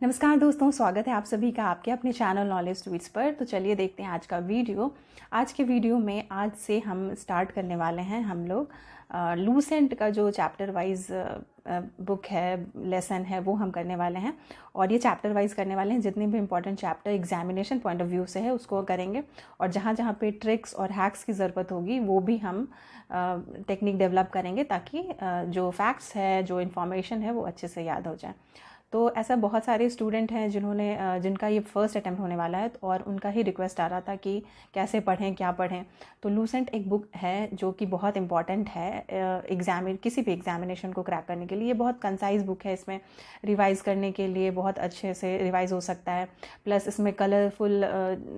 नमस्कार दोस्तों, स्वागत है आप सभी का आपके अपने चैनल नॉलेज ट्वीट्स पर। तो चलिए देखते हैं आज का वीडियो। आज के वीडियो में आज से हम स्टार्ट करने वाले हैं हम लोग लूसेंट का जो चैप्टर वाइज बुक है, लेसन है, वो हम करने वाले हैं। और ये चैप्टर वाइज करने वाले हैं, जितने भी important chapter examination point of view से है उसको करेंगे। और जहाँ जहाँ पे ट्रिक्स और हैक्स की ज़रूरत होगी वो भी हम टेक्निक डेवलप करेंगे, ताकि जो फैक्ट्स है, जो इन्फॉर्मेशन है, वो अच्छे से याद हो जाए। तो ऐसा बहुत सारे स्टूडेंट हैं जिनका ये फर्स्ट अटैम्प्ट होने वाला है, और उनका ही रिक्वेस्ट आ रहा था कि कैसे पढ़ें, क्या पढ़ें। तो लूसेंट एक बुक है जो कि बहुत इंपॉर्टेंट है किसी भी एग्जामिनेशन को क्रैक करने के लिए। ये बहुत कंसाइज बुक है, इसमें रिवाइज़ करने के लिए बहुत अच्छे से रिवाइज़ हो सकता है। प्लस इसमें कलरफुल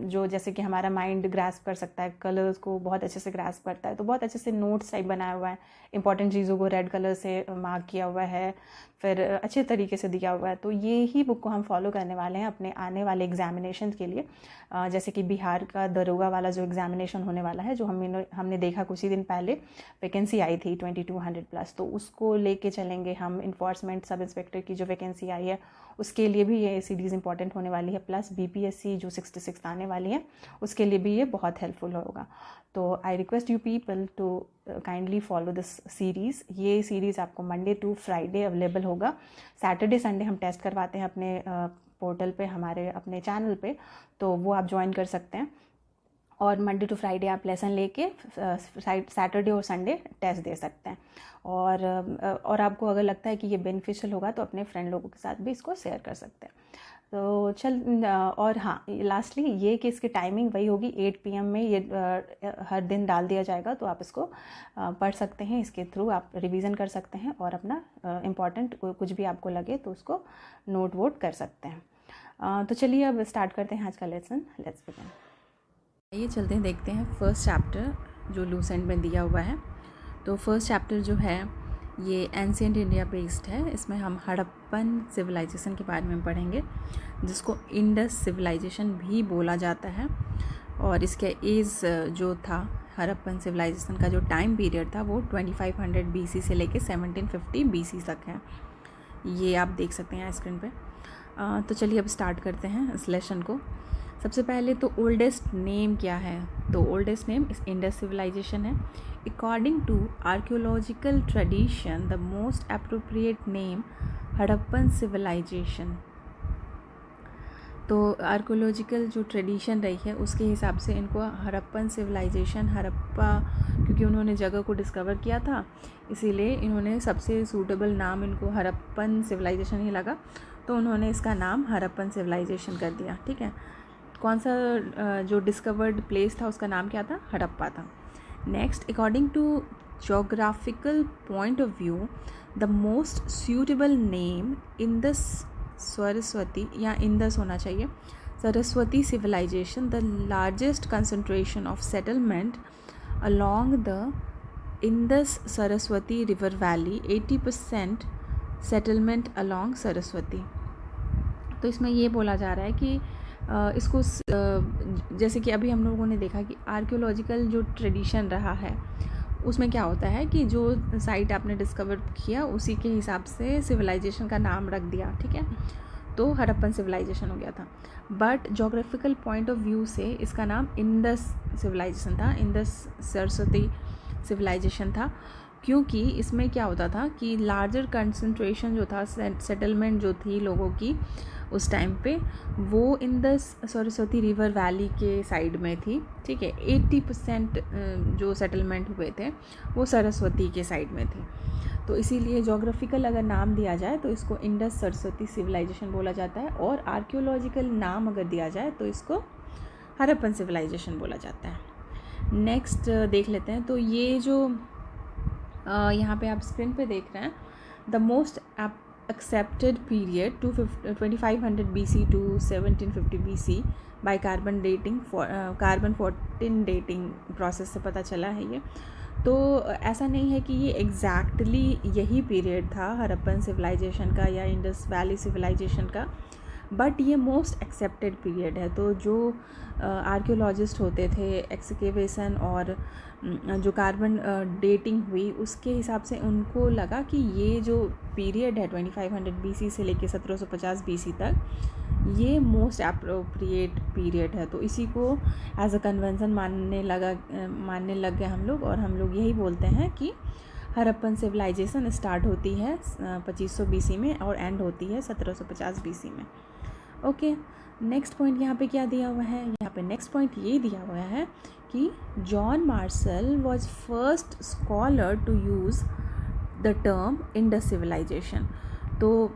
जो जैसे कि हमारा माइंड ग्रास्प कर सकता है, कलर्स को बहुत अच्छे से ग्रास्प करता है। तो बहुत अच्छे से नोट्स टाइप बनाया हुआ है, इंपॉर्टेंट चीज़ों को रेड कलर से मार्क किया हुआ है, फिर अच्छे तरीके से दिया हुआ है। तो ये ही बुक को हम फॉलो करने वाले हैं अपने आने वाले एग्जामिनेशन के लिए। जैसे कि बिहार का दरोगा वाला जो एग्जामिनेशन होने वाला है, जो हमने देखा कुछ ही दिन पहले, वैकेंसी आई थी 2200 प्लस, तो उसको लेके चलेंगे हम। इन्फोर्समेंट सब इंस्पेक्टर की जो वैकेंसी आई है उसके लिए भी ये सीरीज़ इंपॉर्टेंट होने वाली है। प्लस BPSC जो 66 आने वाली है उसके लिए भी ये बहुत हेल्पफुल होगा। तो I request you people to kindly follow this series. ये सीरीज़ आपको मंडे टू फ्राइडे अवेलेबल होगा। सैटरडे संडे हम टेस्ट करवाते हैं अपने पोर्टल पे, हमारे अपने चैनल पे, तो वो आप ज्वाइन कर सकते हैं। और मंडे टू फ्राइडे आप लेसन लेके सैटरडे और संडे टेस्ट दे सकते हैं। और आपको अगर लगता है कि ये बेनिफिशियल होगा तो अपने फ्रेंड लोगों के साथ भी इसको शेयर कर सकते हैं। तो और हाँ, लास्टली ये कि इसकी टाइमिंग वही होगी 8 PM में। ये हर दिन डाल दिया जाएगा, तो आप इसको पढ़ सकते हैं। इसके थ्रू आप रिवीजन कर सकते हैं और अपना इम्पॉर्टेंट कुछ भी आपको लगे तो उसको नोट वोट कर सकते हैं। तो चलिए अब स्टार्ट करते हैं आज का लेसन। Let's begin. ये चलते हैं, देखते हैं फर्स्ट चैप्टर जो लूसेंट में दिया हुआ है। तो फर्स्ट चैप्टर जो है ये एंशिएंट इंडिया बेस्ड है। इसमें हम हड़प्पन सिविलाइजेशन के बारे में पढ़ेंगे, जिसको इंडस सिविलाइजेशन भी बोला जाता है। और इसके एज जो था हड़प्पन सिविलाइजेशन का, जो टाइम पीरियड था, वो 2500 BC से लेके 1750 BC तक है। ये आप देख सकते हैं स्क्रीन पे। तो चलिए अब स्टार्ट करते हैं इस लेसन को। सबसे पहले तो ओल्डेस्ट नेम क्या है? तो ओल्डेस्ट नेम इंडस सिविलाइजेशन है। According to archaeological tradition the most appropriate name Harappan civilization. तो आर्कियोलॉजिकल जो ट्रेडिशन रही है उसके हिसाब से इनको हड़प्पन सिविलाइजेशन, हड़प्पा क्योंकि उन्होंने जगह को डिस्कवर किया था, इसीलिए इन्होंने सबसे सूटेबल नाम इनको हड़प्पन सिविलाइजेशन ही लगा, तो उन्होंने इसका नाम हड़प्पन सिविलाइजेशन कर दिया। ठीक है, कौन सा जो डिस्कवर्ड प्लेस था उसका नाम क्या था? हड़प्पा था। Next, according to geographical point of view the most suitable name in the Saraswati, या इंदस होना चाहिए, Saraswati civilization, the largest concentration of settlement along the Indus Saraswati river valley, 80% settlement along Saraswati. तो इसमें ये बोला जा रहा है कि इसको जैसे कि अभी हम लोगों ने देखा कि आर्कियोलॉजिकल जो ट्रेडिशन रहा है उसमें क्या होता है कि जो साइट आपने डिस्कवर किया उसी के हिसाब से सिविलाइजेशन का नाम रख दिया। ठीक है, तो हड़प्पन सिविलाइजेशन हो गया था। But geographical point of view से इसका नाम इंडस सिविलाइजेशन था, इंडस सरस्वती सिविलाइजेशन था, क्योंकि इसमें क्या होता था कि लार्जर कंसंट्रेशन जो था, सेटलमेंट जो थी लोगों की उस टाइम पे, वो इंडस सरस्वती रिवर वैली के साइड में थी। ठीक है, 80% जो सेटलमेंट हुए थे वो सरस्वती के साइड में थे। तो इसीलिए जोग्राफिकल अगर नाम दिया जाए तो इसको इंडस सरस्वती सिविलाइजेशन बोला जाता है, और आर्कियोलॉजिकल नाम अगर दिया जाए तो इसको हड़प्पन सिविलाइजेशन बोला जाता है। नेक्स्ट देख लेते हैं। तो ये जो यहाँ पे आप स्क्रीन पे देख रहे हैं, the most accepted period 2500 BC to 1750 BC by carbon dating, carbon 14 dating process से पता चला है ये। तो ऐसा नहीं है कि ये एग्जैक्टली यही पीरियड था हड़प्पन सिविलाइजेशन का या इंडस वैली सिविलाइजेशन का, बट ये मोस्ट एक्सेप्टेड पीरियड है। तो जो आर्कियोलॉजिस्ट होते थे, एक्सकेवेशन और जो कार्बन डेटिंग हुई उसके हिसाब से उनको लगा कि ये जो पीरियड है 2500 BC से लेके 1750 BC तक, ये मोस्ट अप्रोप्रिएट पीरियड है। तो इसी को एज अ कन्वेंशन मानने लग गए हम लोग, और हम लोग यही बोलते हैं कि हड़प्पन सिविलाइजेशन स्टार्ट होती है 2500 BC में और एंड होती है 1750 BC में। ओके, नेक्स्ट पॉइंट यहाँ पे क्या दिया हुआ है, यहाँ पे नेक्स्ट पॉइंट ये दिया हुआ है कि John Marshall was first scholar to use the term Indus civilization. तो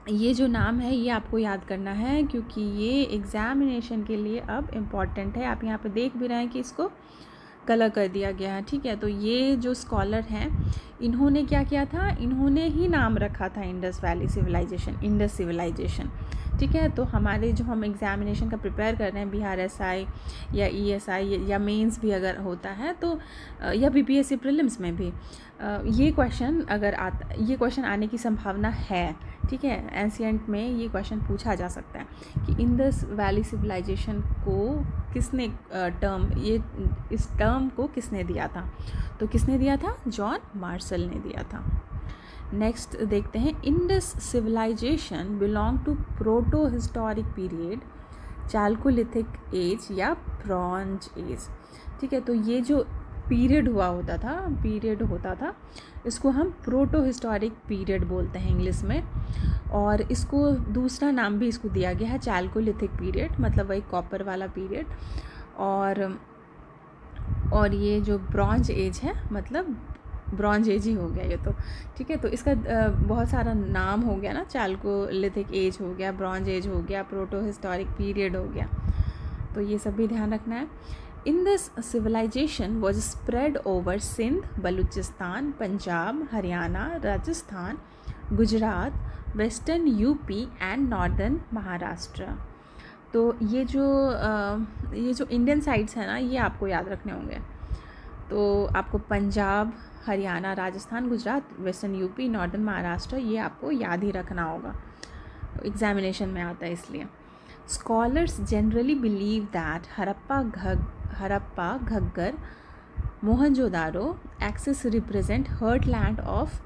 ये जो नाम है ये आपको याद करना है, क्योंकि ये एग्ज़ामिनेशन के लिए अब इम्पॉर्टेंट है। आप यहाँ पे देख भी रहे हैं कि इसको कलर कर दिया गया है, ठीक है। तो ये जो स्कॉलर हैं इन्होंने क्या किया था, इन्होंने ही नाम रखा था Indus valley civilization, Indus civilization, ठीक है। तो हमारे जो हम एग्ज़ामिनेशन का प्रिपेयर कर रहे हैं, बिहार SI या ESI या मेंस भी अगर होता है तो या BPSC प्रीलिम्स में भी ये क्वेश्चन अगर आता, ये क्वेश्चन आने की संभावना है, ठीक है। एंशिएंट में ये क्वेश्चन पूछा जा सकता है कि इंडस वैली सिविलाइजेशन को किसने इस टर्म को किसने दिया था। तो किसने दिया था, जॉन मार्शल ने दिया था। नेक्स्ट देखते हैं, Indus civilization belong to proto historic period, chalcolithic age या ब्रॉन्ज एज, ठीक है। तो ये जो पीरियड होता था इसको हम प्रोटो हिस्टोरिक पीरियड बोलते हैं इंग्लिश में, और इसको दूसरा नाम भी इसको दिया गया है चालकोलिथिक पीरियड, मतलब वही कॉपर वाला पीरियड। और ये जो ब्रॉन्ज एज है मतलब ब्रॉन्ज एज ही हो गया ये तो, ठीक है। तो इसका बहुत सारा नाम हो गया ना, चालकोलिथिक एज हो गया, ब्रॉन्ज एज हो गया, प्रोटो हिस्टोरिक पीरियड हो गया, तो ये सब भी ध्यान रखना है। Indus civilization was spread over Sindh, Balochistan, Punjab, Haryana, Rajasthan, Gujarat, western UP and northern Maharashtra. तो ये जो इंडियन साइड्स हैं ना, ये आपको याद रखने होंगे। तो आपको Punjab, Haryana, Rajasthan, Gujarat, western UP, northern Maharashtra, ये आपको याद ही रखना होगा, एग्जामिनेशन में आता है इसलिए। Scholars generally believe that Harappa, Ghaggar, Mohenjodaro axis represent heartland of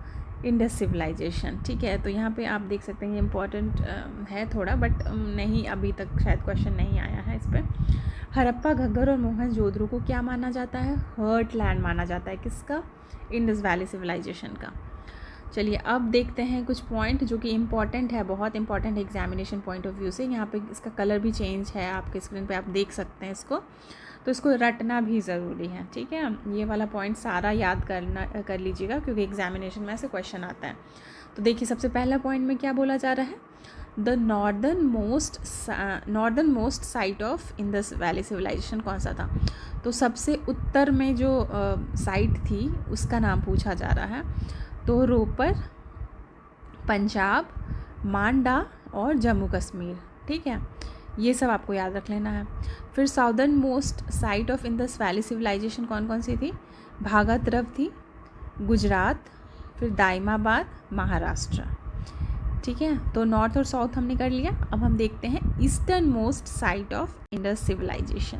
Indus civilization, ठीक है। तो यहाँ पे आप देख सकते हैं ये इम्पॉर्टेंट है थोड़ा, बट नहीं, अभी तक शायद क्वेश्चन नहीं आया है इस पर। हड़प्पा, घग्गर और मोहनजोदड़ो को क्या माना जाता है, हर्टलैंड माना जाता है, किसका, इंडस वैली सिविलाइजेशन का। चलिए अब देखते हैं कुछ पॉइंट जो कि इम्पॉर्टेंट है, बहुत इंपॉर्टेंट है एग्जामिनेशन पॉइंट ऑफ व्यू से। यहाँ पे इसका कलर भी चेंज है, आपके स्क्रीन पे आप देख सकते हैं इसको, तो इसको रटना भी ज़रूरी है, ठीक है। ये वाला पॉइंट सारा याद कर लीजिएगा, क्योंकि एग्जामिनेशन में ऐसे क्वेश्चन आता है। तो देखिए सबसे पहला पॉइंट में क्या बोला जा रहा है, the northernmost site of Indus valley civilization कौन सा था। तो सबसे उत्तर में जो साइट थी उसका नाम पूछा जा रहा है, तो रोपर, पंजाब, मांडा और जम्मू कश्मीर, ठीक है। ये सब आपको याद रख लेना है। फिर southernmost site of Indus valley civilization कौन कौन सी थी, भागतरव थी, गुजरात, फिर दाइमाबाद, महाराष्ट्र, ठीक है। तो नॉर्थ और साउथ हमने कर लिया। अब हम देखते हैं easternmost site of Indus civilization.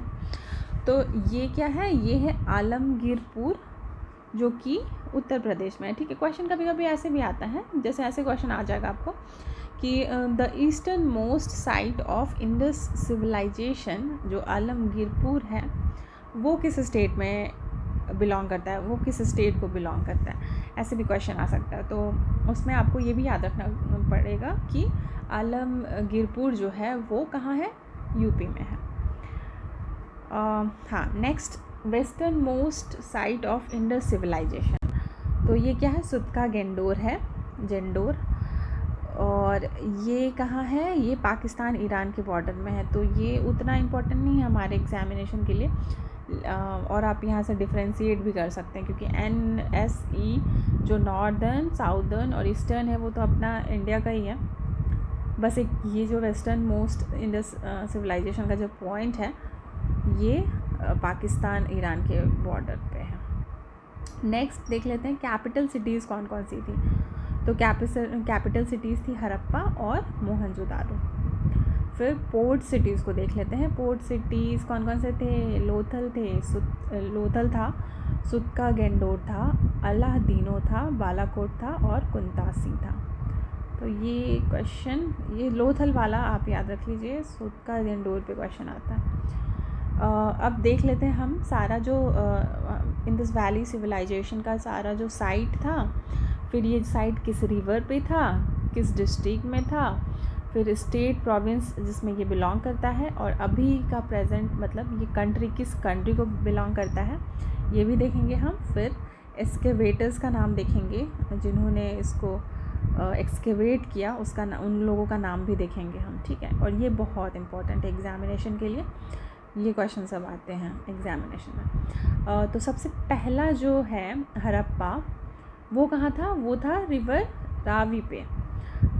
तो ये क्या है, ये है आलमगीरपुर, जो कि उत्तर प्रदेश में है, ठीक है। क्वेश्चन कभी कभी ऐसे भी आता है, जैसे ऐसे क्वेश्चन आ जाएगा आपको कि the easternmost site of Indus civilization, जो आलमगीरपुर है, वो किस स्टेट में बिलोंग करता है, वो किस स्टेट को बिलोंग करता है, ऐसे भी क्वेश्चन आ सकता है। तो उसमें आपको ये भी याद रखना पड़ेगा कि आलमगीरपुर जो है वो कहाँ है, यूपी में है। हाँ, next, westernmost site of Indus civilization, तो ये क्या है, सुतका गेंडोर है, जेंडोर, और ये कहाँ है, ये पाकिस्तान ईरान के बॉर्डर में है। तो ये उतना इम्पोर्टेंट नहीं है हमारे एग्जामिनेशन के लिए, और आप यहाँ से डिफ्रेंशिएट भी कर सकते हैं, क्योंकि NSE जो नॉर्दर्न, साउदर्न और ईस्टर्न है वो तो अपना इंडिया का ही है। बस एक ये जो वेस्टर्न मोस्ट इंडस सिविलाइजेशन का जो पॉइंट है, ये पाकिस्तान ईरान के बॉर्डर पे है। नेक्स्ट देख लेते हैं कैपिटल सिटीज़ कौन कौन सी थी। तो कैपिटल सिटीज़ थी हड़प्पा और मोहनजोदारो, फिर पोर्ट सिटीज़ को देख लेते हैं। पोर्ट सिटीज़ कौन कौन से थे? लोथल थे, लोथल था, सुतका गेंडोर था, अलादीनो था, बालाकोट था और कुंतासी था। तो ये क्वेश्चन, ये लोथल वाला आप याद रख लीजिए, सुतका गेंडोर पे क्वेश्चन आता है। अब देख लेते हैं हम सारा जो इन दिस वैली सिविलाइजेशन का सारा जो साइट था, फिर ये साइट किस रिवर पे था, किस डिस्ट्रिक्ट में था, फिर स्टेट प्रोविंस जिसमें ये बिलोंग करता है, और अभी का प्रेजेंट मतलब ये कंट्री किस कंट्री को बिलोंग करता है, ये भी देखेंगे हम। फिर एक्सकेवेटर्स का नाम देखेंगे, जिन्होंने इसको एक्सकेवेट किया उसका उन लोगों का नाम भी देखेंगे हम, ठीक है। और ये बहुत इंपॉर्टेंट है एग्जामिनेशन के लिए, ये क्वेश्चन सब आते हैं एग्जामिनेशन में। तो सबसे पहला जो है हड़प्पा, वो कहाँ था? वो था रिवर रावी पे।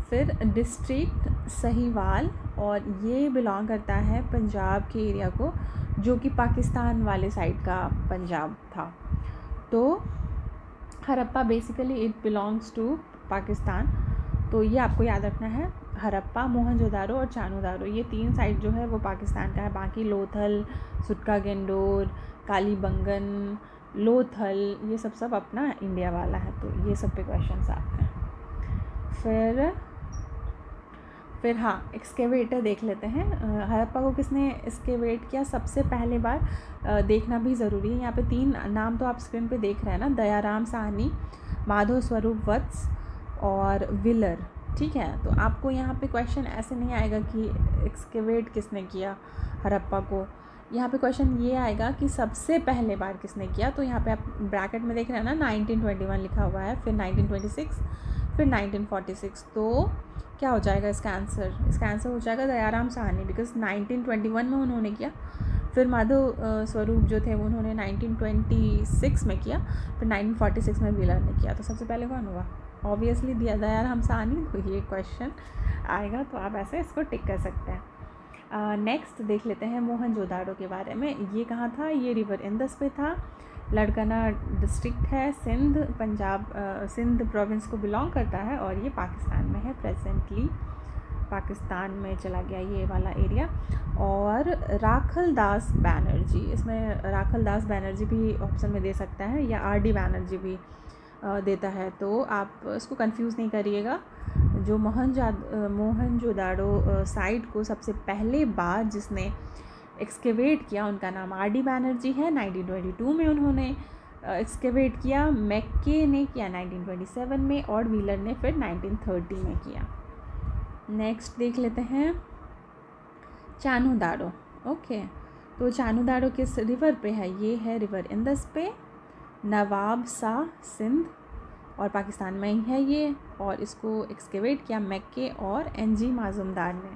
फिर डिस्ट्रिक्ट सहीवाल, और ये बिलोंग करता है पंजाब के एरिया को, जो कि पाकिस्तान वाले साइड का पंजाब था। तो Harappa basically it belongs to Pakistan. तो ये आपको याद रखना है, हड़प्पा, मोहनजोदारो और चानूदारो, ये 3 साइड जो है वो पाकिस्तान का है। बाकी लोथल, सुटका गेंडोर, कालीबंगन, लोथल, ये सब अपना इंडिया वाला है। तो ये सब पे क्वेश्चन आते हैं। फिर हाँ, एक्सकेवेटर देख लेते हैं। हड़प्पा को किसने एक्सकेवेट किया सबसे पहले बार, देखना भी ज़रूरी है। यहाँ पे 3 नाम तो आप स्क्रीन पे देख रहे हैं ना, दयाराम साहनी, माधव स्वरूप वत्स और विलर, ठीक है। तो आपको यहाँ पे क्वेश्चन ऐसे नहीं आएगा कि एक्सकेवेट किसने किया हड़प्पा को, यहाँ पे क्वेश्चन ये आएगा कि सबसे पहले बार किसने किया। तो यहाँ पे आप ब्रैकेट में देख रहे हैं ना, 1921 लिखा हुआ है, फिर 1926, फिर 1946। तो क्या हो जाएगा इसका आंसर? इसका आंसर हो जाएगा दयाराम साहनी, बिकॉज 1921 में उन्होंने किया। फिर माधव स्वरूप जो थे उन्होंने 1926 में किया, फिर 1946 में व्हीलर ने किया। तो सबसे पहले कौन हुआ? ऑब्वियसली दयाराम साहनी। तो ये क्वेश्चन आएगा, तो आप ऐसे इसको टिक कर सकते हैं। नेक्स्ट देख लेते हैं मोहनजोदाड़ो के बारे में। ये कहाँ था? ये रिवर इंदस पे था, लड़कना डिस्ट्रिक्ट है, सिंध, पंजाब, सिंध प्रोविंस को बिलोंग करता है, और ये पाकिस्तान में है, प्रेजेंटली पाकिस्तान में चला गया ये वाला एरिया। और राखल दास बैनर्जी, इसमें राखल दास बैनर्जी भी ऑप्शन में दे सकता है, या RD बैनर्जी भी देता है। तो आप इसको कंफ्यूज नहीं करिएगा। जो मोहनजोदाड़ो साइट को सबसे पहले बार जिसने एक्सकेवेट किया, उनका नाम RD बैनर्जी है। 1922 में उन्होंने एक्सकेवेट किया, मैक्के ने किया 1927 में, और व्हीलर ने फिर 1930 में किया। नेक्स्ट देख लेते हैं चानूदाड़ो। ओके, तो चानूदाड़ो किस रिवर पे है? ये है रिवर इंदस पे, नवाब शाह, सिंध और पाकिस्तान में ही है ये। और इसको एक्सकेवेट किया मैक्के और NG माजुमदार ने।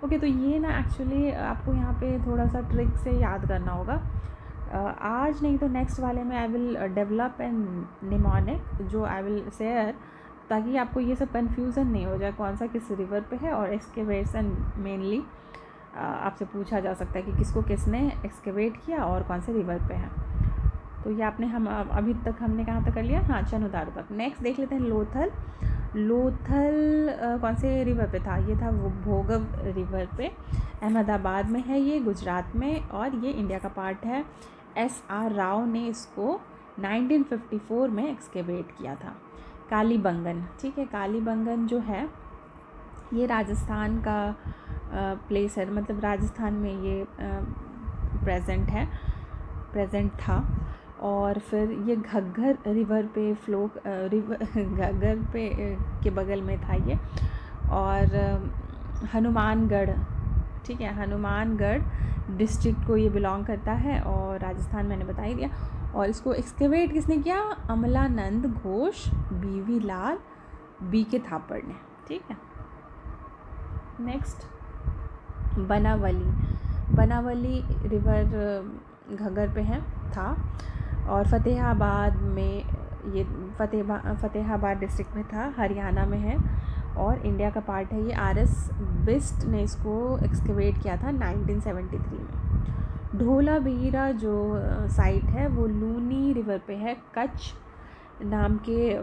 ओके, तो ये ना एक्चुअली आपको यहाँ पे थोड़ा सा ट्रिक से याद करना होगा। आज नहीं तो नेक्स्ट वाले में I will develop an mnemonic जो आई विल शेयर, ताकि आपको ये सब कन्फ्यूज़न नहीं हो जाए कौन सा किस रिवर पे है। और एक्सकेवेशन मेनली आपसे पूछा जा सकता है कि किसको किसने एक्सकेवेट किया और कौन से रिवर पे है। तो ये आपने हम अभी तक हमने कहाँ तक कर लिया? हाँ, चानूदाड़ो तक। नेक्स्ट देख लेते हैं लोथल। लोथल कौन से रिवर पे था? ये था वो भोगव रिवर पे, अहमदाबाद में है ये, गुजरात में, और ये इंडिया का पार्ट है। SR राव ने इसको 1954 में एक्सकेवेट किया था। कालीबंगन, ठीक है, कालीबंगन जो है ये राजस्थान का प्लेस है, मतलब राजस्थान में ये प्रेजेंट था। और फिर ये घग्गर रिवर पे घग्गर पे के बगल में था ये। और हनुमानगढ़, ठीक है, हनुमानगढ़ डिस्ट्रिक्ट को ये बिलोंग करता है, और राजस्थान मैंने बता ही दिया। और इसको एक्सकेवेट किसने किया? अमलानंद घोष, BV लाल, BK थापड़ ने, ठीक है। नेक्स्ट बनावली रिवर घग्गर पे था, और फतेहाबाद में ये फतेहाबाद डिस्ट्रिक्ट में था, हरियाणा में है, और इंडिया का पार्ट है ये। RS बिस्ट ने इसको एक्सकेवेट किया था 1973 में। ढोलावीरा जो साइट है वो लूनी रिवर पे है, कच्छ नाम के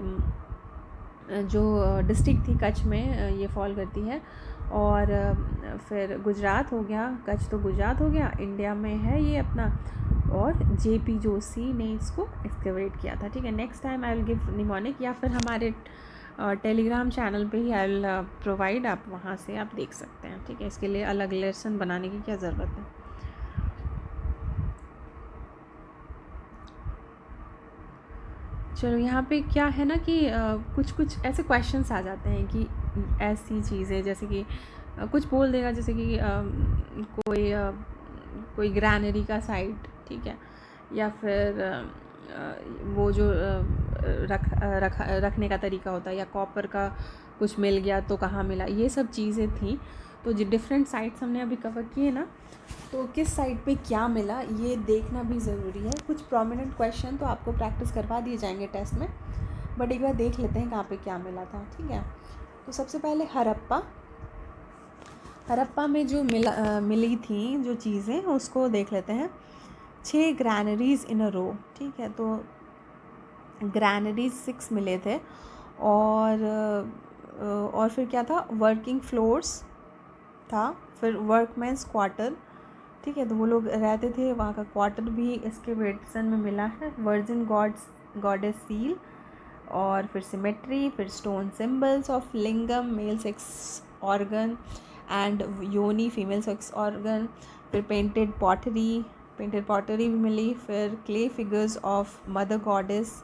जो डिस्ट्रिक्ट थी कच्छ में ये फॉल करती है। और फिर गुजरात हो गया, कच्छ तो गुजरात हो गया, इंडिया में है ये अपना, और JP जोशी ने इसको एक्सकवेट किया था। ठीक है, next time I will give mnemonic, या फिर हमारे टेलीग्राम चैनल पे ही आई विल प्रोवाइड, आप वहाँ से आप देख सकते हैं। ठीक है, इसके लिए अलग लेसन बनाने की क्या ज़रूरत है। चलो यहाँ पे क्या है ना कि कुछ कुछ ऐसे क्वेश्चंस आ जाते हैं कि ऐसी चीज़ें जैसे कि कुछ बोल देगा, जैसे कि कोई ग्रैनरी का साइट, ठीक है, या फिर वो जो रखने का तरीका होता है, या कॉपर का कुछ मिल गया तो कहाँ मिला, ये सब चीज़ें थी। तो जो डिफरेंट साइट्स हमने अभी कवर किए ना, तो किस साइट पे क्या मिला ये देखना भी ज़रूरी है। कुछ प्रोमिनेंट क्वेश्चन तो आपको प्रैक्टिस करवा दिए जाएंगे टेस्ट में, बट एक बार देख लेते हैं कहाँ पे क्या मिला था। ठीक है, तो सबसे पहले हड़प्पा में जो मिली थी जो चीज़ें, उसको देख लेते हैं। 6 ग्रैनरीज इन अ रो। ठीक है, तो ग्रैनरीज 6 मिले थे, और फिर क्या था, वर्किंग फ्लोर्स था, फिर वर्कमैन्स क्वार्टर। ठीक है, तो वो लोग रहते थे, वहाँ का क्वार्टर भी इसके वेटसन में मिला है। वर्जिन गॉडेस सील, और फिर सिमेट्री, फिर stone symbols of lingam male sex organ and योनी फीमेल सेक्स ऑर्गन, फिर पेंटेड पॉटरी भी मिली, फिर clay figures of mother goddess,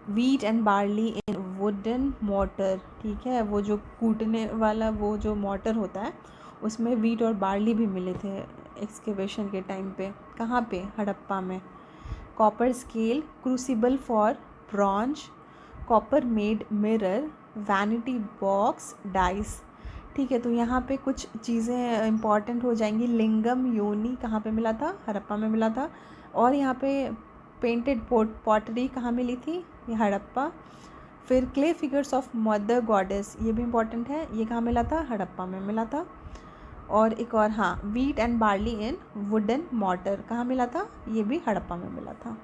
wheat and barley in wooden motor. ठीक है, वो जो कूटने वाला वो जो मोटर होता है उसमें वीट और बार्ली भी मिले थे एक्सकेवेशन के टाइम पे। कहाँ पे, हड़प्पा में। Copper scale, crucible for bronze, copper made mirror, vanity box, dice. ठीक है, तो यहाँ पे कुछ चीज़ें इंपॉर्टेंट हो जाएंगी। लिंगम योनी कहाँ पे मिला था, हड़प्पा में मिला था। और यहाँ पे पेंटेड पॉटरी कहाँ मिली थी, ये हड़प्पा। फिर clay figures of mother goddess, ये भी इम्पॉर्टेंट है, ये कहाँ मिला था, हड़प्पा में मिला था। और एक और, हाँ, wheat and barley in wooden mortar, कहाँ मिला था, ये भी हड़प्पा में मिला था।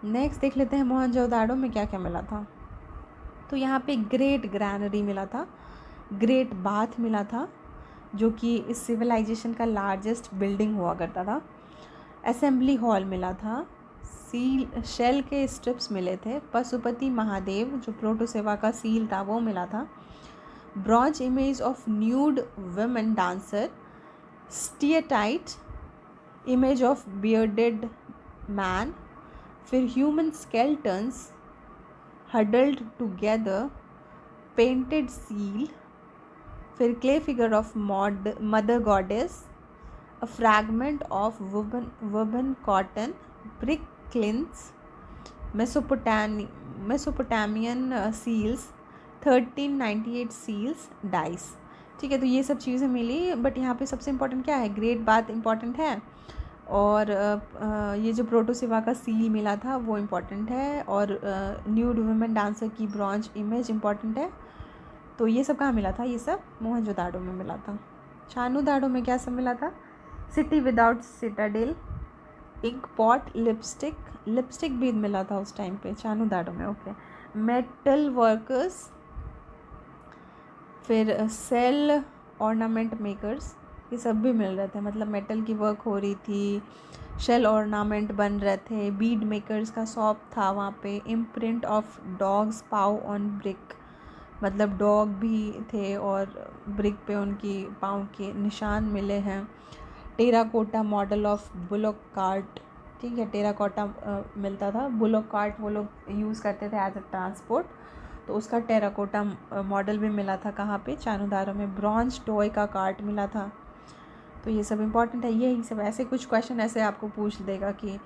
नेक्स्ट देख लेते हैं मोहनजोदाड़ो में क्या क्या मिला था। तो यहाँ पे ग्रेट ग्रैनरी मिला था, ग्रेट बाथ मिला था, जो कि इस सिविलाइजेशन का लार्जेस्ट बिल्डिंग हुआ करता था। असेंबली हॉल मिला था, शेल के स्ट्रिप्स मिले थे, पशुपति महादेव जो प्रोटोसेवा का सील था वो मिला था, bronze image of nude women dancer, steatite image of bearded man, फिर human skeletons huddled together, painted seal, फिर clay figure of mother goddess, a fragment of woven cotton, brick clints, Mesopotamian seals, 1398 seals, dice। ठीक है, तो ये सब चीज़ें मिली, but यहाँ पे सबसे इम्पोर्टेंट क्या है, ग्रेट बात इम्पॉर्टेंट है, और ये जो प्रोटोसिवा का सील मिला था वो इम्पॉर्टेंट है, और न्यूड वुमेन डांसर की ब्रॉन्ज इमेज इम्पॉर्टेंट है। तो ये सब कहाँ मिला था, ये सब मोहनजोदाड़ो में मिला था। चानुदाड़ो में क्या सब मिला था, city without citadel, ink pot, lipstick भी मिला था उस टाइम पे चानुदाड़ो में। ओके, मेटल वर्कर्स, फिर सेल ऑर्नामेंट मेकर्स, ये सब भी मिल रहे थे, मतलब मेटल की वर्क हो रही थी, शेल ऑर्नामेंट बन रहे थे, बीड मेकर्स का शॉप था वहाँ पे, imprint of dogs pav on brick, मतलब डॉग भी थे और ब्रिक पे उनकी पाँव के निशान मिले हैं। Terracotta model of bullock cart. ठीक है, टेराकोटा मिलता था, बुलॉक कार्ट वो लोग यूज़ करते थे एज अ ट्रांसपोर्ट, तो उसका टेराकोटा मॉडल भी मिला था कहाँ पे, चानुदारो में। ब्रॉन्ज टॉय का कार्ट मिला था। तो ये सब इम्पॉर्टेंट है, यही सब ऐसे कुछ क्वेश्चन ऐसे आपको पूछ देगा कि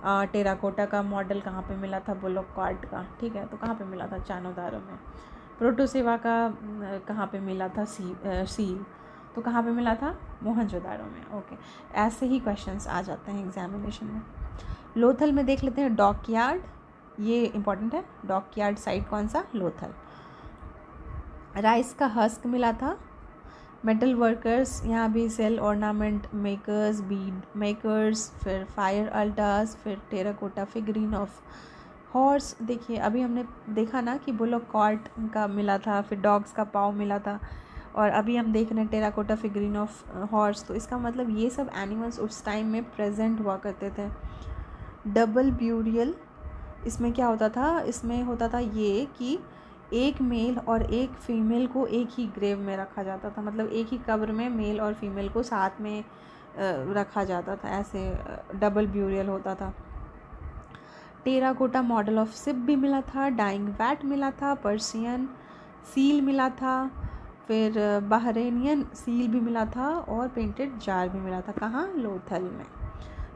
टेराकोटा का मॉडल कहाँ पे मिला था बुलॉक कार्ट का। ठीक है, तो कहाँ पे मिला था, चानुदारो में। प्रोटोसेवा का कहाँ पे मिला था, सील, तो कहाँ पे मिला था, मोहनजोदाड़ो में। ओके, ऐसे ही क्वेश्चंस आ जाते हैं एग्जामिनेशन में। लोथल में देख लेते हैं, डॉकयार्ड, ये इंपॉर्टेंट है, डॉकयार्ड साइट कौन सा, लोथल। राइस का हस्क मिला था। मेटल वर्कर्स, यहाँ भी shell ornament makers, bead makers, फिर फायर अल्टास, फिर टेराकोटा फिगरीन ऑफ हॉर्स। देखिए अभी हमने देखा ना कि बुलॉक कार्ट का मिला था, फिर डॉग्स का पाव मिला था, और अभी हम देख रहे हैं टेराकोटा फिगरीन ऑफ हॉर्स, तो इसका मतलब ये सब एनिमल्स उस टाइम में प्रेजेंट हुआ करते थे। डबल ब्यूरियल, इसमें क्या होता था, इसमें होता था ये कि एक मेल और एक फीमेल को एक ही ग्रेव में रखा जाता था, मतलब एक ही कब्र में मेल और फीमेल को साथ में रखा जाता था, ऐसे डबल ब्यूरियल होता था। टेराकोटा मॉडल ऑफ शिप भी मिला था, डाइंग वैट मिला था, पर्शियन सील मिला था, फिर बहरेनियन सील भी मिला था और पेंटेड जार भी मिला था। कहाँ? लोथल में।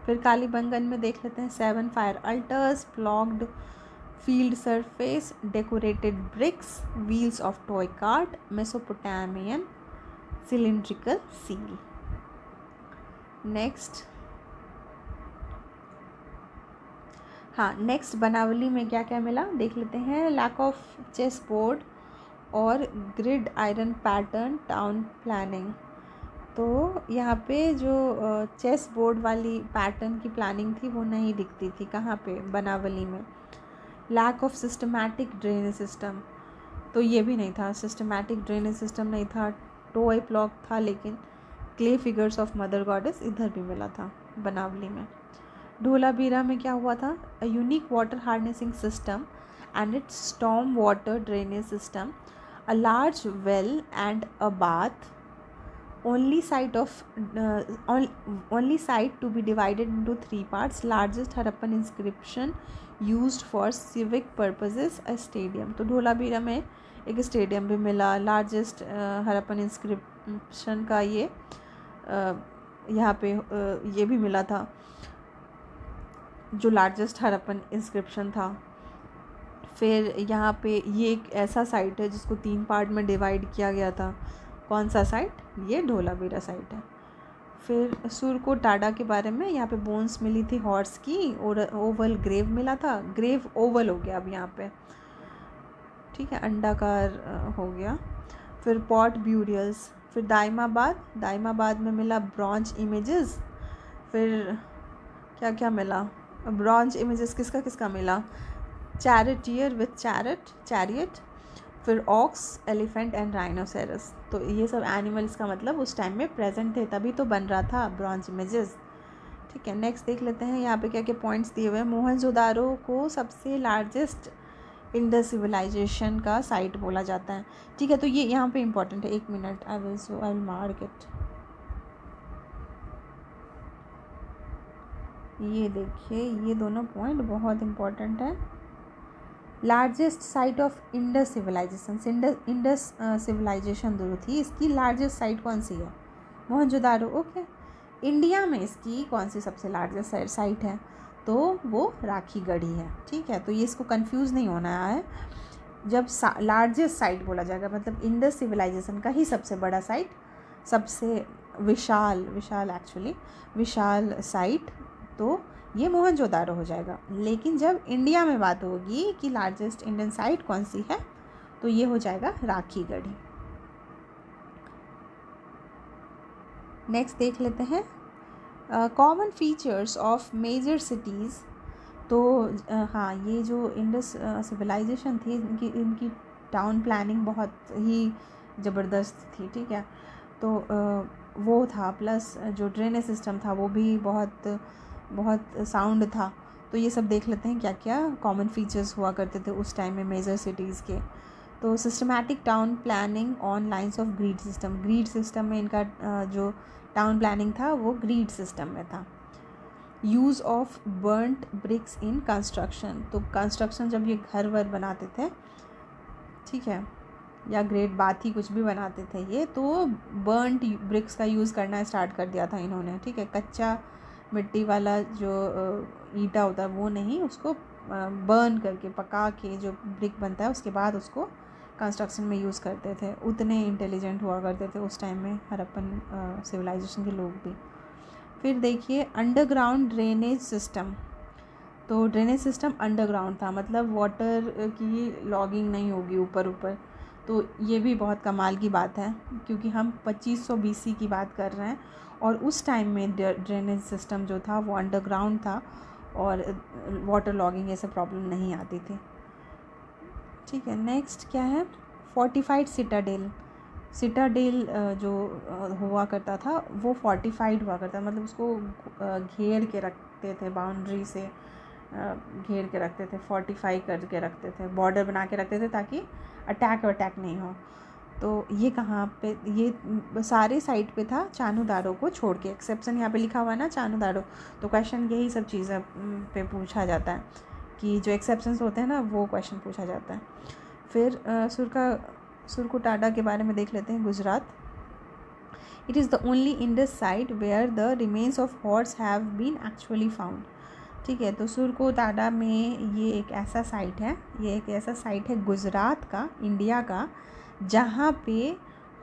फिर कालीबंगन में देख लेते हैं 7 fire altars, blocked field surface, decorated bricks, wheels of toy cart, Mesopotamian cylindrical seal. Next, हाँ नेक्स्ट बनावली में क्या क्या मिला देख लेते हैं। लैक ऑफ चेस बोर्ड और grid iron pattern town planning, तो यहाँ पे जो चेस बोर्ड वाली पैटर्न की प्लानिंग थी वो नहीं दिखती थी। कहाँ पे? बनावली में। Lack of systematic drainage system, तो ये भी नहीं था, सिस्टमैटिक ड्रेनेज सिस्टम नहीं था। टॉय ब्लॉक था, लेकिन clay figures of mother goddess इधर भी मिला था बनावली में। ढोलावीरा में क्या हुआ था? A unique water harnessing system and it's storm water drainage system, a large well and a bath, only site to be divided into 3 parts, largest Harappan inscription used for civic purposes, a stadium। तो ढोलावीरा में एक stadium भी मिला, largest Harappan inscription का ये यहाँ पे ये भी मिला था, जो लार्जेस्ट हरप्पन इंस्क्रिप्शन था। फिर यहाँ पे ये एक ऐसा साइट है जिसको 3 पार्ट में डिवाइड किया गया था। कौन सा साइट? ये ढोलावीरा साइट है। फिर सुरको टाडा के बारे में, यहाँ पे बोन्स मिली थी हॉर्स की, और ओवल ग्रेव मिला था। ग्रेव ओवल हो गया अब यहाँ पे, ठीक है, अंडाकार हो गया। फिर पॉट ब्यूरियल्स। फिर दाइमाबाद में मिला ब्रॉन्ज इमेजेस। फिर क्या क्या मिला? ब्रॉन्ज इमेजेस किसका किसका मिला? चैरिटियर विथ चैरियट, फिर ऑक्स, एलिफेंट एंड राइनोसेरस। तो ये सब एनिमल्स का मतलब उस टाइम में प्रेजेंट थे, तभी तो बन रहा था ब्रॉन्ज इमेजेस, ठीक है। नेक्स्ट देख लेते हैं यहाँ पे क्या क्या पॉइंट्स दिए हुए हैं। मोहनजोदारो को सबसे लार्जेस्ट इंडस सिविलाइजेशन का साइट बोला जाता है, ठीक है। तो ये यहाँ पे इंपॉर्टेंट है, 1 minute, I will mark it. ये देखिए, ये दोनों पॉइंट बहुत इंपॉर्टेंट है। Largest site of Indus civilization, Indus civilization जो थी, इसकी लार्जेस्ट साइट कौन सी है? मोहनजोदारो, ओके। इंडिया में इसकी कौन सी सबसे लार्जेस्ट साइट है? तो वो राखीगढ़ी है, ठीक है। तो ये इसको कंफ्यूज नहीं होना है, जब लार्जेस्ट साइट बोला जाएगा मतलब इंडस सिविलाइजेशन का ही सबसे बड़ा साइट, सबसे विशाल साइट, तो ये मोहनजोदारो हो जाएगा। लेकिन जब इंडिया में बात होगी कि लार्जेस्ट इंडियन साइट कौन सी है, तो ये हो जाएगा राखीगढ़ी। नेक्स्ट देख लेते हैं common features of major cities. तो हाँ, ये जो इंडस सिविलाइजेशन थी, इनकी टाउन प्लानिंग बहुत ही ज़बरदस्त थी, ठीक है। तो वो था, प्लस जो ड्रेनेज सिस्टम था वो भी बहुत साउंड था। तो ये सब देख लेते हैं क्या क्या कॉमन फीचर्स हुआ करते थे उस टाइम में मेजर सिटीज़ के। तो systematic town planning on lines of grid system में इनका जो टाउन प्लानिंग था वो ग्रिड सिस्टम में था। Use of burnt BRICS in construction, तो कंस्ट्रक्शन जब ये घर वर बनाते थे, ठीक है, या ग्रेट बाथी कुछ भी बनाते थे ये, तो बर्न्ट ब्रिक्स का यूज़ करना स्टार्ट कर दिया था इन्होंने, ठीक है। कच्चा मिट्टी वाला जो ईंटा होता है वो नहीं, उसको बर्न करके पका के जो ब्रिक बनता है उसके बाद उसको कंस्ट्रक्शन में यूज़ करते थे। उतने इंटेलिजेंट हुआ करते थे उस टाइम में हड़प्पन सिविलाइजेशन के लोग भी। फिर देखिए अंडरग्राउंड ड्रेनेज सिस्टम, तो ड्रेनेज सिस्टम अंडरग्राउंड था, मतलब वाटर की लॉगिंग नहीं होगी ऊपर। तो ये भी बहुत कमाल की बात है, क्योंकि हम 2500 BC की बात कर रहे हैं, और उस टाइम में ड्रेनेज सिस्टम जो था वो अंडरग्राउंड था, और वाटर लॉगिंग ये सब प्रॉब्लम नहीं आती थी, ठीक है। नेक्स्ट क्या है? Fortified Citadel. सिटाडेल जो हुआ करता था वो फोर्टिफाइड हुआ करता, मतलब उसको घेर के रखते थे, बाउंड्री से घेर के रखते थे, फोर्टिफाई करके रखते थे, बॉर्डर बना के रखते थे ताकि अटैक नहीं हो। तो ये कहाँ पे, ये सारे साइड पे था चानूदारो को छोड़ के। एक्सेप्शन यहाँ पे लिखा हुआ है ना चानूदारो, तो क्वेश्चन यही सब चीज़ें पे पूछा जाता है कि जो एक्सेप्शंस होते हैं ना वो क्वेश्चन पूछा जाता है। फिर सुरकुटाडा के बारे में देख लेते हैं। Gujarat, it is the only Indus site where the remains of horse have been actually found. ठीक है, तो सुरकुटाडा में ये एक ऐसा साइट है, ये एक ऐसा साइट है गुजरात का, इंडिया का, जहाँ पे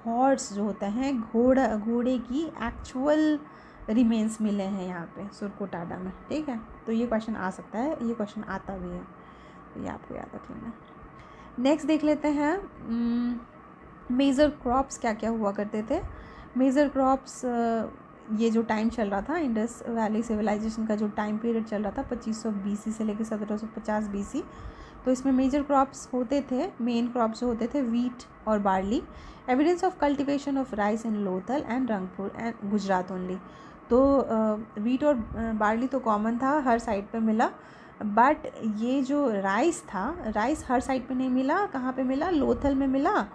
हॉर्स जो होता है घोड़े की एक्चुअल रिमेन्स मिले हैं यहाँ पे सुरकुटाडा में। ठीक है, तो ये क्वेश्चन आ सकता है, ये क्वेश्चन आता भी है, तो ये आपको याद रखना। नेक्स्ट देख लेते हैं मेजर क्रॉप्स क्या क्या हुआ करते थे। मेजर क्रॉप्स, ये जो टाइम चल रहा था इंडस वैली सिविलाइजेशन का, जो टाइम पीरियड चल रहा था 2500 BC से लेकर 1750 BC, तो इसमें मेजर क्रॉप्स होते थे, मेन क्रॉप्स जो होते थे वीट और barley. Evidence of cultivation of rice in Lothal and Rangpur and Gujarat only. तो वीट और बार्ली तो कॉमन था, हर साइड पे मिला, बट ये जो राइस था, राइस हर साइड पे नहीं मिला। कहाँ पे मिला? लोथल में मिला,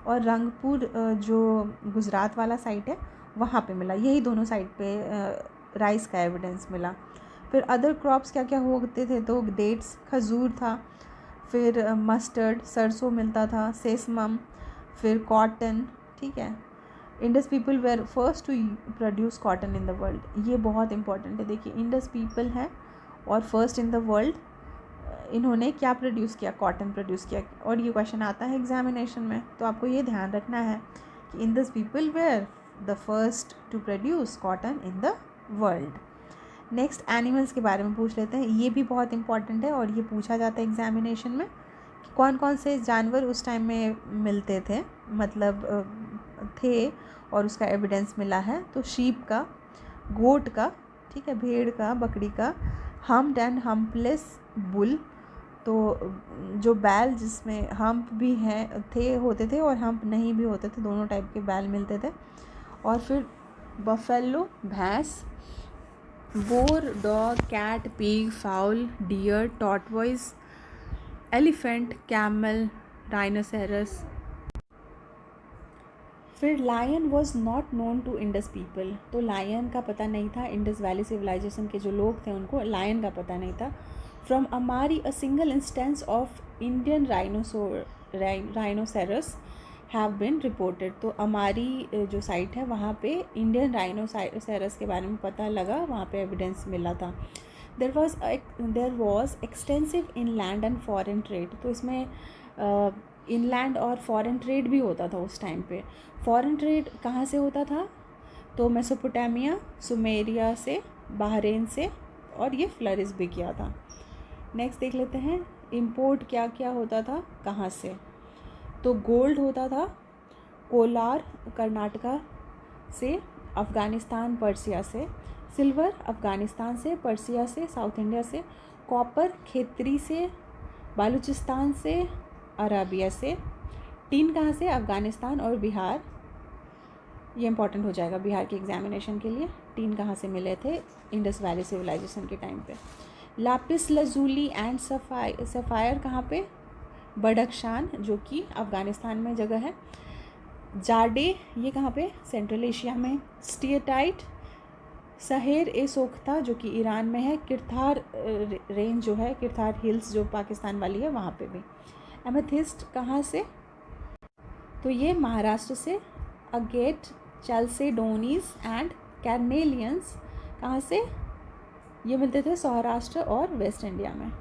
और रंगपुर जो गुजरात वाला साइट है वहाँ पे मिला। यही दोनों साइड पे राइस का एविडेंस मिला। फिर अदर क्रॉप्स क्या क्या होते थे, तो डेट्स, खजूर था, फिर मस्टर्ड, सरसों मिलता था, सेसमम, फिर कॉटन। ठीक है, Indus people were first to produce cotton in the world. ये बहुत इंपॉर्टेंट है, देखिए इंडस पीपल है और फर्स्ट इन द वर्ल्ड इन्होंने क्या प्रोड्यूस किया? कॉटन प्रोड्यूस किया। और ये क्वेश्चन आता है एग्जामिनेशन में, तो आपको ये ध्यान रखना है कि Indus people were the first to produce cotton in the world. Next animals के बारे में पूछ लेते हैं, ये भी बहुत इंपॉर्टेंट है और ये पूछा जाता है एग्जामिनेशन में कि कौन कौन से जानवर उस टाइम में मिलते थे, मतलब थे और उसका एविडेंस मिला है। तो शीप का, गोट का, ठीक है, भेड़ का, बकरी का, हम्प्ड एंड हम्पलेस बुल, तो जो बैल जिसमें हम्प भी हैं होते थे और हम्प नहीं भी होते थे, दोनों टाइप के बैल मिलते थे। और फिर बफेलो, भैंस, boar, dog, cat, pig, fowl, deer, tortoise, elephant, camel, rhinoceros. फिर lion was not known to Indus people, तो लायन का पता नहीं था, इंडस वैली सिविलाइजेशन के जो लोग थे उनको लायन का पता नहीं था। फ्रॉम अमारी a single instance of Indian rhinoceros have been reported, तो अमारी जो साइट है वहाँ पे इंडियन राइनोसेरस के बारे में पता लगा, वहाँ पे एविडेंस मिला था। There was extensive inland and foreign trade, तो इसमें इनलैंड और फॉरेन ट्रेड भी होता था उस टाइम पे। फॉरेन ट्रेड कहाँ से होता था? तो मेसोपोटामिया, सुमेरिया से, बहरीन से, और ये फ्लरिश भी किया था। नेक्स्ट देख लेते हैं, इंपोर्ट क्या क्या होता था, कहाँ से? तो गोल्ड होता था कोलार, कर्नाटका से, अफ़गानिस्तान, पर्सिया से। सिल्वर अफ़गानिस्तान से, पर्सिया से, साउथ इंडिया से। कॉपर खेतरी से, बालूचिस्तान से, अराबिया से। टीन कहाँ से? अफ़गानिस्तान और बिहार, ये इंपॉर्टेंट हो जाएगा बिहार के एग्जामिनेशन के लिए। टीन कहाँ से मिले थे? इंडस वैली सिविलाइजेशन के टाइम पे। लापिस लजूली एंड सफ़ायर कहाँ पे? बडख्शान, जो कि अफ़गानिस्तान में जगह है। जाडे, ये कहाँ पे? सेंट्रल एशिया में। स्टीएटाइट, सहेर ए सोख्ता, जो कि ईरान में है। किरथार रेंज जो है, किरथार हिल्स जो पाकिस्तान वाली है, वहाँ पे भी। एमेथिस्ट कहाँ से? तो ये महाराष्ट्र से। अगेट, चैल्सेडोनीज एंड कैर्नेलियंस कहाँ से? ये मिलते थे सौराष्ट्र और वेस्ट इंडिया में।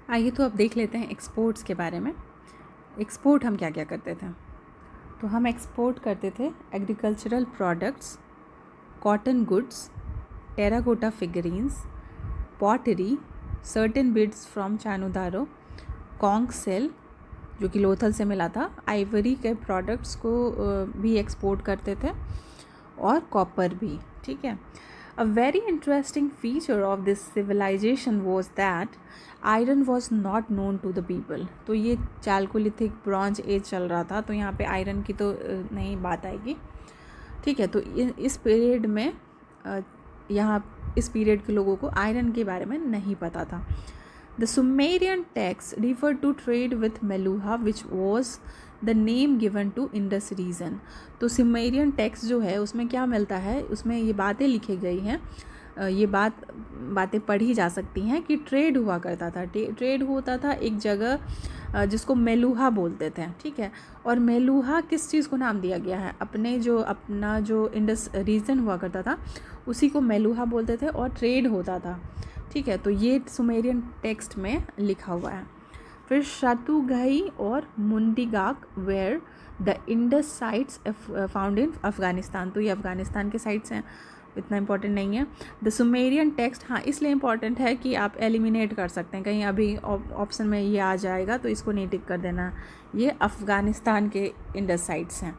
आइए तो अब देख लेते हैं एक्सपोर्ट्स के बारे में। एक्सपोर्ट हम क्या क्या करते थे? तो हम एक्सपोर्ट करते थे agricultural products, cotton goods, terracotta figurines, pottery, certain beads from Chanhudaro, conch shell जो कि लोथल से मिला था, आइवरी के प्रोडक्ट्स को भी एक्सपोर्ट करते थे, और कॉपर भी। ठीक है, A very interesting feature of this civilization was that iron was not known to the people. तो ये चालकोलिथिक ब्रॉन्ज एज चल रहा था, तो यहाँ पे आयरन की तो नहीं बात आएगी, ठीक है। तो इस पीरियड में यहाँ इस पीरियड के लोगों को आयरन के बारे में नहीं पता था। The Sumerian text refer to trade with Meluhha which was the name given to Indus region. तो सुमेरियन टेक्स्ट जो है उसमें क्या मिलता है, उसमें ये बातें लिखी गई हैं, ये बातें पढ़ी जा सकती हैं कि ट्रेड हुआ करता था। ट्रेड होता था एक जगह जिसको मेलुहा बोलते थे, ठीक है। और मेलुहा किस चीज़ को नाम दिया गया है, अपना जो इंडस रीजन हुआ करता था उसी को मेलुहा बोलते थे और ट्रेड होता था, ठीक है। तो ये सुमेरियन टेक्स्ट में लिखा हुआ है। फिर शातुगई और Mundigak where the Indus sites found in Afghanistan. तो ये अफ़गानिस्तान के साइट्स हैं, इतना इंपॉर्टेंट नहीं है। द सुमेरियन टेक्स्ट, हाँ इसलिए इंपॉर्टेंट है कि आप एलिमिनेट कर सकते हैं, कहीं अभी ऑप्शन में ये आ जाएगा तो इसको नहीं टिक कर देना, ये अफ़गानिस्तान के इंडस साइट्स हैं।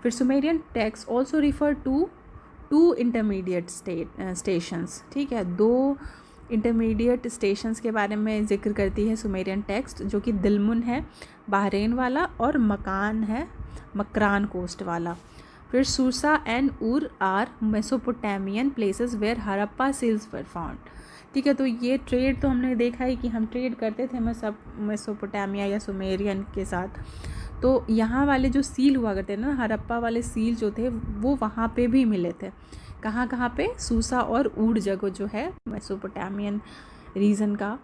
फिर Sumerian text also refer to to intermediate stations, ठीक है। 2 इंटरमीडिएट स्टेशंस के बारे में जिक्र करती है सुमेरियन टेक्स्ट, जो कि दिलमुन है बहरीन वाला और मकान है मकरान कोस्ट वाला। फिर Susa and Ur are Mesopotamian places where Harappa seals were found, ठीक है। तो ये ट्रेड तो हमने देखा है कि हम ट्रेड करते थे मेसोपोटामिया या सुमेरियन के साथ। तो यहाँ वाले जो सील हुआ करते थे ना, हड़प्पा वाले सील जो थे वो वहाँ पे भी मिले थे। कहाँ पे, सूसा और ऊड जगह जो है मेसोपोटामियन रीजन का,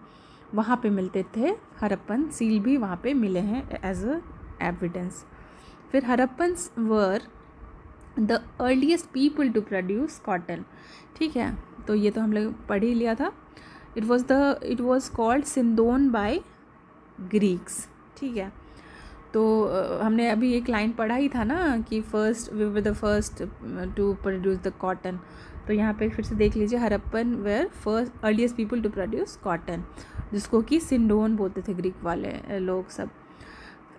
वहाँ पे मिलते थे। हड़प्पन सील भी वहाँ पे मिले हैं एज अ एविडेंस। फिर Harappans were the earliest people to produce cotton, ठीक है। तो ये तो हम लोग पढ़ ही लिया था। It was called sindon by Greeks, ठीक है। तो हमने अभी एक लाइन पढ़ा ही था ना कि we were the first to produce the cotton. तो यहाँ पे फिर से देख लीजिए, Harappan were first earliest people to produce cotton, जिसको कि सिंडोन बोलते थे ग्रीक वाले लोग सब।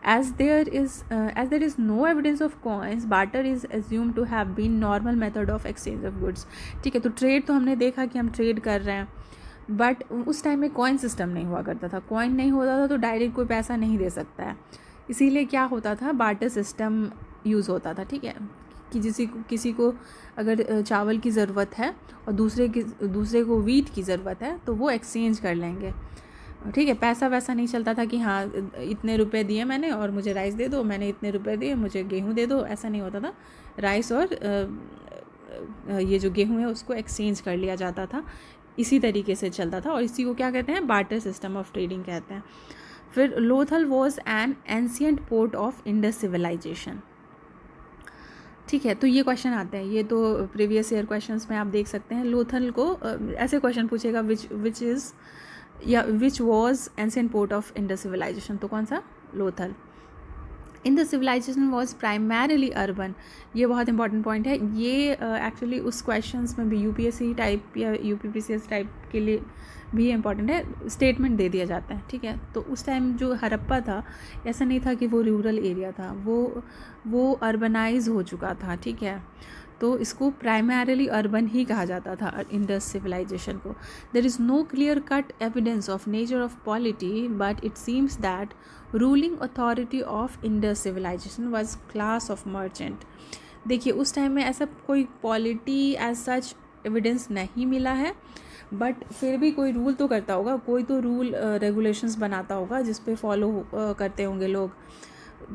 as there is no evidence of coins, barter is assumed to have been normal method of exchange of goods, ठीक है। तो ट्रेड तो हमने देखा कि हम ट्रेड कर रहे हैं, बट उस टाइम में कॉइन सिस्टम नहीं हुआ करता था। कॉइन नहीं होता था तो डायरेक्ट कोई पैसा नहीं दे सकता है, इसीलिए क्या होता था, बार्टर सिस्टम यूज़ होता था, ठीक है। कि किसी को अगर चावल की ज़रूरत है और दूसरे को वीट की ज़रूरत है तो वो एक्सचेंज कर लेंगे, ठीक है। पैसा वैसा नहीं चलता था कि हाँ इतने रुपए दिए मैंने और मुझे राइस दे दो, मैंने इतने रुपए दिए मुझे गेहूँ दे दो, ऐसा नहीं होता था। राइस और ये जो गेहूँ है उसको एक्सचेंज कर लिया जाता था, इसी तरीके से चलता था और इसी को क्या कहते हैं, बार्टर सिस्टम ऑफ ट्रेडिंग कहते हैं। फिर Lothal was an ancient port of Indus civilization, ठीक है। तो ये क्वेश्चन आते हैं, ये तो प्रीवियस ईयर क्वेश्चंस में आप देख सकते हैं। लोथल को ऐसे क्वेश्चन पूछेगा which was ancient port of Indus civilization, तो कौन सा, Lothal. In the civilization was primarily urban, ये बहुत इंपॉर्टेंट पॉइंट है। ये एक्चुअली उस क्वेश्चंस में भी यूपीएससी टाइप या यूपीपीसीएस टाइप के लिए भी इम्पॉर्टेंट है, स्टेटमेंट दे दिया जाता है, ठीक है। तो उस टाइम जो हड़प्पा था ऐसा नहीं था कि वो रूरल एरिया था, वो अर्बनाइज हो चुका था, ठीक है। तो इसको प्राइमरीली अर्बन ही कहा जाता था इंडस सिविलाइजेशन को। There is no clear cut evidence of nature of polity, but it seems that ruling authority of Indus civilization was class of merchant. देखिए उस टाइम में ऐसा कोई पॉलिटी एज सच एविडेंस नहीं मिला है, बट फिर भी कोई रूल तो करता होगा, कोई तो रूल रेगुलेशंस बनाता होगा जिस पे फॉलो करते होंगे लोग,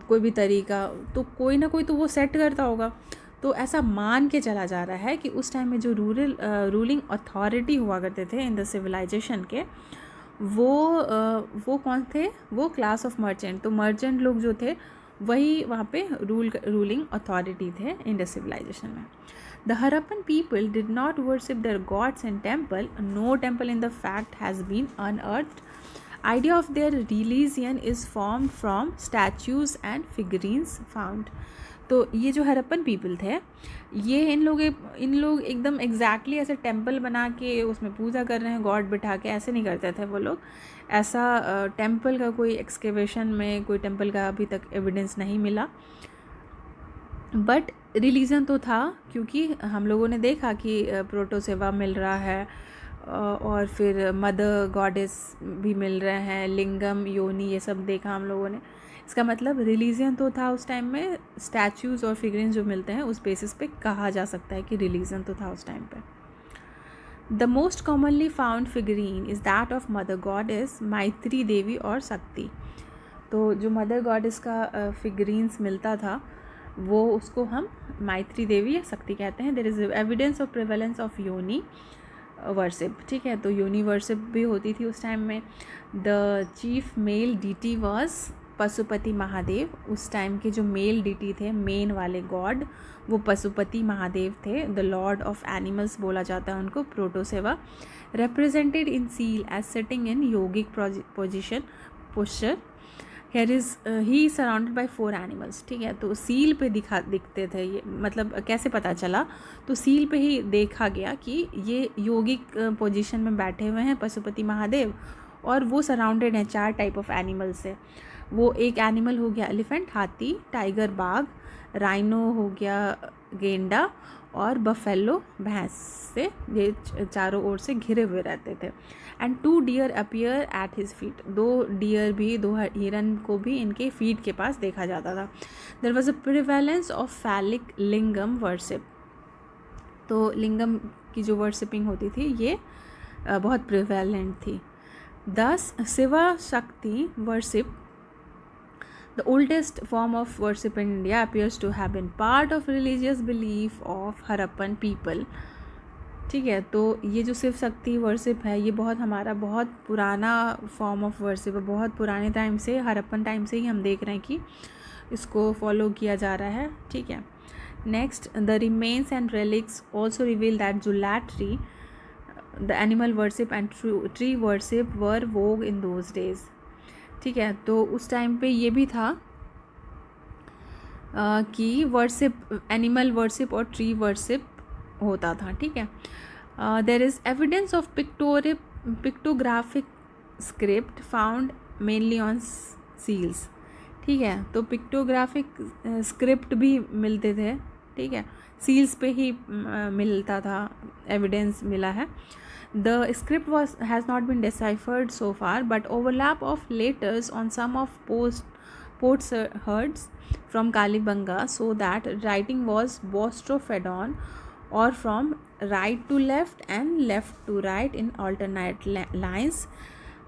कोई भी तरीका तो कोई ना कोई तो वो सेट करता होगा। तो ऐसा मान के चला जा रहा है कि उस टाइम में जो रूलिंग अथॉरिटी हुआ करते थे इन द सिविलाइजेशन के, वो कौन थे, वो क्लास ऑफ मर्चेंट। तो मर्चेंट लोग जो थे वही वहाँ पे रूलिंग अथॉरिटी थे इन द सिविलाइजेशन में। The Harappan people did not worship their gods in temple. No temple in the fact has been unearthed. Idea of their religion is formed from statues and figurines found. तो ये जो Harappan people थे, ये इन लोग एकदम exactly ऐसे temple बना के उसमें पूजा कर रहे हैं, गॉड बिठा के, ऐसे नहीं करते थे वो लोग। ऐसा टेम्पल का कोई एक्सकेवेशन में कोई टेम्पल का अभी तक एविडेंस नहीं मिला, बट रिलीजन तो था, क्योंकि हम लोगों ने देखा कि प्रोटोसेवा मिल रहा है और फिर मदर गॉडेस भी मिल रहे हैं, लिंगम, योनि, ये सब देखा हम लोगों ने। इसका मतलब रिलीजन तो था उस टाइम में, स्टैचूज़ और फिगरिन्स जो मिलते हैं उस बेसिस पे कहा जा सकता है कि रिलीजन तो था उस टाइम पे। The most commonly found figurine is that of mother goddess, मैत्री देवी और शक्ति। तो जो मदर गॉडेस का फिगरीन्स मिलता था वो उसको हम मैत्री देवी या शक्ति कहते हैं। There is evidence of prevalence of yoni worship, ठीक है, तो योनि वर्शिप भी होती थी उस टाइम में। The chief male deity was Pashupati Mahadev. उस टाइम के जो मेल डीटी थे, मेन वाले गॉड, वो पशुपति महादेव थे। द लॉर्ड ऑफ एनिमल्स बोला जाता है उनको, प्रोटोसेवा। Represented in seal as sitting in yogic position posture. Here is he surrounded by 4 animals, ठीक है, तो सील पे दिखते थे ये, मतलब कैसे पता चला, तो सील पे ही देखा गया कि ये योगिक पोजीशन में बैठे हुए हैं पशुपति महादेव, और वो सराउंडेड हैं 4 टाइप ऑफ एनिमल से। वो एक एनिमल हो गया एलिफेंट, हाथी, टाइगर, बाघ, राइनो हो गया गेंडा, और बफेलो भैंस से, ये चारों ओर से घिरे हुए रहते थे। And 2 deer appear at his feet. 2 deer भी, 2 हिरन को भी इनके फीट के पास देखा जाता था। There was a prevalence of phallic lingam worship. तो लिंगम की जो वर्शिपिंग होती थी ये बहुत प्रिवेलेंट थी। दस शिवा शक्ति worship, the oldest form of worship in India, appears to have been part of religious belief of Harappan people, ठीक है। तो ये जो शिव शक्ति वर्शिप है ये बहुत पुराना फॉर्म ऑफ वर्शिप है, बहुत पुराने टाइम से, हरप्पन टाइम से ही हम देख रहे हैं कि इसको फॉलो किया जा रहा है, ठीक है। Next, the remains and relics also reveal that zoolatry, the animal worship and tree worship were vogue in those days, ठीक है। तो उस टाइम पे ये भी था कि वर्शिप, एनिमल वर्शिप और ट्री वर्शिप होता था, ठीक है। There is evidence of pictographic script found mainly on seals, ठीक है। तो पिक्टोग्राफिक स्क्रिप्ट भी मिलते थे, ठीक है, सील्स पे ही मिलता था, एविडेंस मिला है। The script has not been deciphered so far, but overlap of letters on some of potsherds from Kalibanga, so that writing was Bostrofedon, or from right to left and left to right in alternate lines.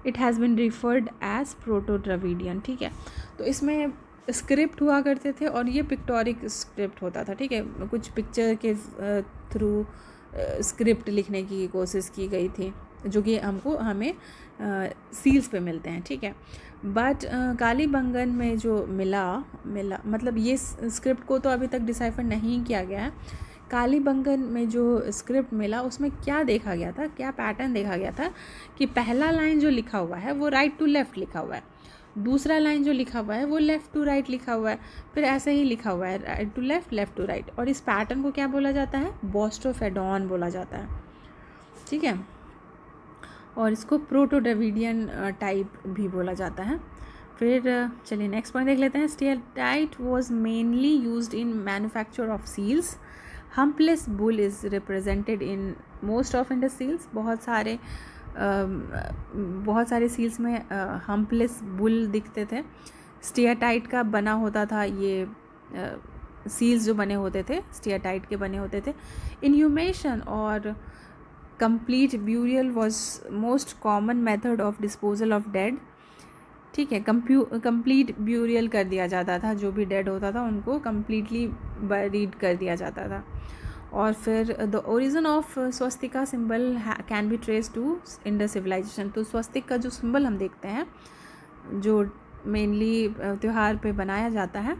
It has been referred as Proto-Dravidian, ठीक है। तो इसमें script हुआ करते थे और ये पिक्टोरिक script होता था, ठीक है, कुछ पिक्चर के थ्रू स्क्रिप्ट लिखने की कोशिश की गई थी, जो कि हमें सील्स पे मिलते हैं, ठीक है। बट कालीबंगन में जो मिला मतलब ये स्क्रिप्ट को तो अभी तक डिसाइफर नहीं किया गया है। कालीबंगन में जो स्क्रिप्ट मिला उसमें क्या देखा गया था, क्या पैटर्न देखा गया था कि पहला लाइन जो लिखा हुआ है वो राइट टू लेफ़्ट लिखा हुआ है, दूसरा लाइन जो लिखा हुआ है वो लेफ़्ट टू राइट लिखा हुआ है, फिर ऐसे ही लिखा हुआ है right to left, left to right, और इस पैटर्न को क्या बोला जाता है, बोस्ट्रोफेडॉन बोला जाता है, ठीक है। और इसको प्रोटो ड्रविडियन टाइप भी बोला जाता है। फिर चलिए नेक्स्ट पॉइंट देख लेते हैं। Steatite was mainly used in manufacture of seals. Humpless bull is represented in most of Indus seals. बहुत सारे सील्स में हम्पलेस बुल दिखते थे। स्टेलाटाइट का बना होता था ये सील्स जो बने होते थे स्टेलाटाइट के बने होते थे। इनह्यूमेशन और complete burial was most common method of disposal of dead, ठीक है। कंप्लीट ब्यूरियल कर दिया जाता था, जो भी डेड होता था उनको कंप्लीटली बरीड कर दिया जाता था। और फिर the origin of swastika symbol can be trace to Indus civilization. तो स्वस्तिक का जो सिंबल हम देखते हैं जो मेनली त्यौहार पे बनाया जाता है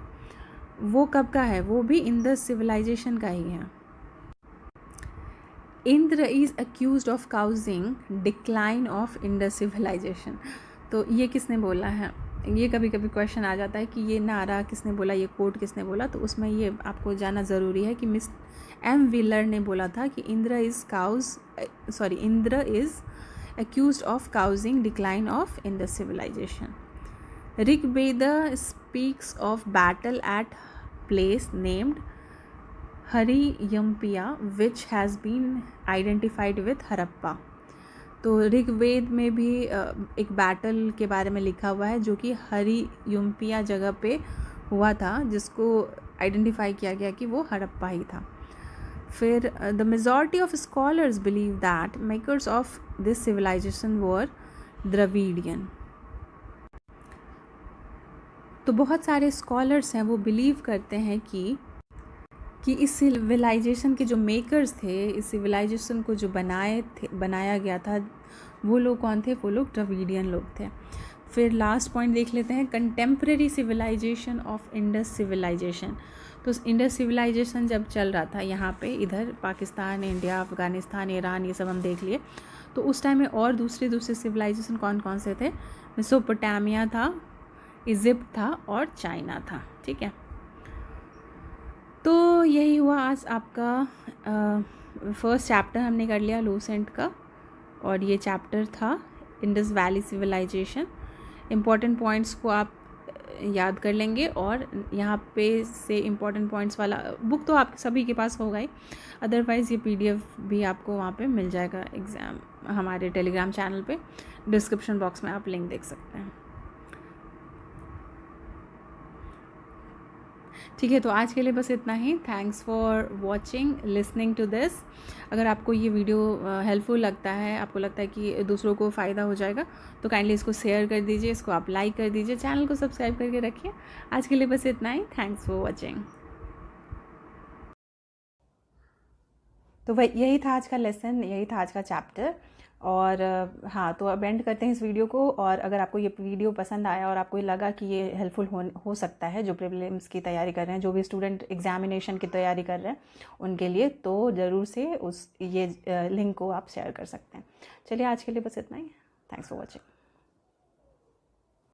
वो कब का है, वो भी इंडस सिविलाइजेशन का ही है। Indra is accused of causing decline of Indus civilization. तो ये किसने बोला है, ये कभी कभी क्वेश्चन आ जाता है कि ये नारा किसने बोला, ये कोट किसने बोला, तो उसमें ये आपको जानना ज़रूरी है कि मिस एम व्हीलर ने बोला था कि Indra is accused of causing decline of Indus civilization. Rigveda speaks of battle at place named Hariyupiya which has been identified with Harappa. तो ऋग्वेद में भी एक बैटल के बारे में लिखा हुआ है जो कि हरियम्पिया जगह पे हुआ था, जिसको आइडेंटिफाई किया गया कि वो हड़प्पा ही था। फिर the majority of scholars believe that makers of this civilization were Dravidian. तो बहुत सारे स्कॉलर्स हैं वो बिलीव करते हैं कि इस सिविलाइजेशन के जो मेकर्स थे, इस सिविलाइजेशन को जो बनाया गया था, वो लोग कौन थे? वो लोग द्रविडियन लोग थे। फिर लास्ट पॉइंट देख लेते हैं, contemporary civilization of Indus civilization. तो इंडस सिविलाइजेशन जब चल रहा था यहाँ पे, इधर पाकिस्तान, इंडिया, अफ़गानिस्तान, ईरान, ये सब हम देख लिए। तो उस टाइम में और दूसरे सिविलाइजेशन कौन कौन से थे? मेसोपोटामिया था, इजिप्ट था और चाइना था। ठीक है, तो यही हुआ आज आपका फर्स्ट चैप्टर हमने कर लिया लूसेंट का, और ये चैप्टर था Indus valley civilization. Important points को आप याद कर लेंगे, और यहाँ पे से इम्पॉर्टेंट पॉइंट्स वाला बुक तो आप सभी के पास होगा ही, अदरवाइज़ ये PDF भी आपको वहाँ पे मिल जाएगा एग्ज़ाम हमारे टेलीग्राम चैनल पे, डिस्क्रिप्शन बॉक्स में आप लिंक देख सकते हैं। ठीक है, तो आज के लिए बस इतना ही। Thanks for watching, listening to this. अगर आपको ये वीडियो हेल्पफुल लगता है, आपको लगता है कि दूसरों को फ़ायदा हो जाएगा, तो काइंडली इसको शेयर कर दीजिए, इसको आप लाइक कर दीजिए, चैनल को सब्सक्राइब करके रखिए। आज के लिए बस इतना ही। Thanks for watching. तो वही यही था आज का लेसन, यही था आज का चैप्टर। और हाँ, तो अब एंड करते हैं इस वीडियो को। और अगर आपको ये वीडियो पसंद आया और आपको ये लगा कि ये हेल्पफुल हो सकता है, जो प्रीलिम्स की तैयारी कर रहे हैं, जो भी स्टूडेंट एग्जामिनेशन की तैयारी कर रहे हैं उनके लिए, तो ज़रूर से ये लिंक को आप शेयर कर सकते हैं। चलिए, आज के लिए बस इतना ही। Thanks for watching.